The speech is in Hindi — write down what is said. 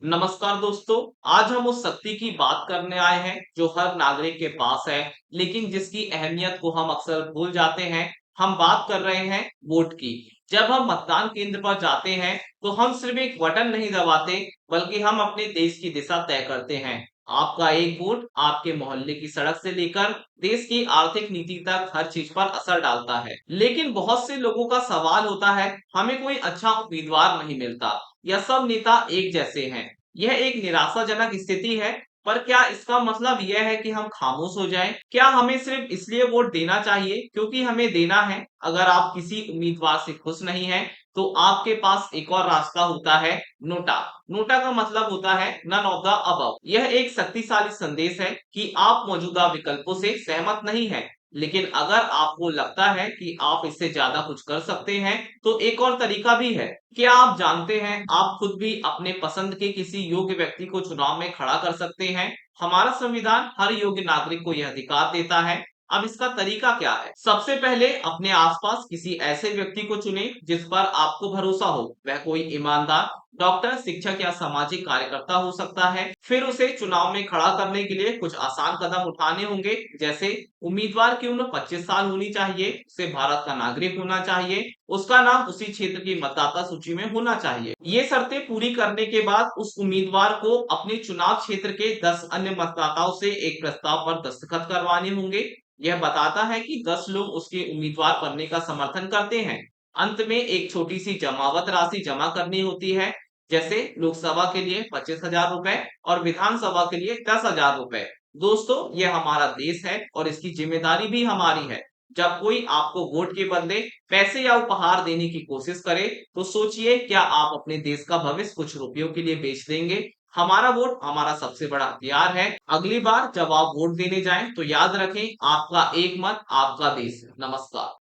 नमस्कार दोस्तों। आज हम उस शक्ति की बात करने आए हैं जो हर नागरिक के पास है, लेकिन जिसकी अहमियत को हम अक्सर भूल जाते हैं। हम बात कर रहे हैं वोट की। जब हम मतदान केंद्र पर जाते हैं तो हम सिर्फ एक बटन नहीं दबाते, बल्कि हम अपने देश की दिशा तय करते हैं। आपका एक वोट आपके मोहल्ले की सड़क से लेकर देश की आर्थिक नीति तक हर चीज पर असर डालता है। लेकिन बहुत से लोगों का सवाल होता है, हमें कोई अच्छा उम्मीदवार नहीं मिलता या सब नेता एक जैसे हैं। यह एक निराशाजनक स्थिति है। पर क्या इसका मतलब यह है कि हम खामोश हो जाएं? क्या हमें सिर्फ इसलिए वोट देना चाहिए क्योंकि हमें देना है? अगर आप किसी उम्मीदवार से खुश नहीं हैं, तो आपके पास एक और रास्ता होता है, नोटा। नोटा का मतलब होता है नन ऑफ द अबव। यह एक शक्तिशाली संदेश है कि आप मौजूदा विकल्पों से सहमत नहीं हैं, लेकिन अगर आपको लगता है कि आप इससे ज्यादा कुछ कर सकते हैं, तो एक और तरीका भी है। क्या आप जानते हैं, आप खुद भी अपने पसंद के किसी योग्य व्यक्ति को चुनाव में खड़ा कर सकते हैं। हमारा संविधान हर योग्य नागरिक को यह अधिकार देता है। अब इसका तरीका क्या है? सबसे पहले अपने आसपास किसी ऐसे व्यक्ति को चुनें जिस पर आपको भरोसा हो। वह कोई ईमानदार डॉक्टर, शिक्षक या सामाजिक कार्यकर्ता हो सकता है। फिर उसे चुनाव में खड़ा करने के लिए कुछ आसान कदम उठाने होंगे, जैसे उम्मीदवार की उम्र 25 साल होनी चाहिए, उसे भारत का नागरिक होना चाहिए, उसका नाम उसी क्षेत्र की मतदाता सूची में होना चाहिए। ये शर्तें पूरी करने के बाद उस उम्मीदवार को अपने चुनाव क्षेत्र के 10 अन्य मतदाताओं से एक प्रस्ताव पर दस्तखत करवाने होंगे। यह बताता है कि 10 लोग उसके उम्मीदवार बनने का समर्थन करते हैं। अंत में एक छोटी सी जमावत राशि जमा करनी होती है, जैसे लोकसभा के लिए 25,000 रुपए और विधानसभा के लिए 10,000 रुपए। दोस्तों, ये हमारा देश है और इसकी जिम्मेदारी भी हमारी है। जब कोई आपको वोट के बदले पैसे या उपहार देने की कोशिश करे, तो सोचिए, क्या आप अपने देश का भविष्य कुछ रुपयों के लिए बेच देंगे? हमारा वोट हमारा सबसे बड़ा हथियार है। अगली बार जब आप वोट देने जाएं, तो याद रखें, आपका एक मत आपका देश। नमस्कार।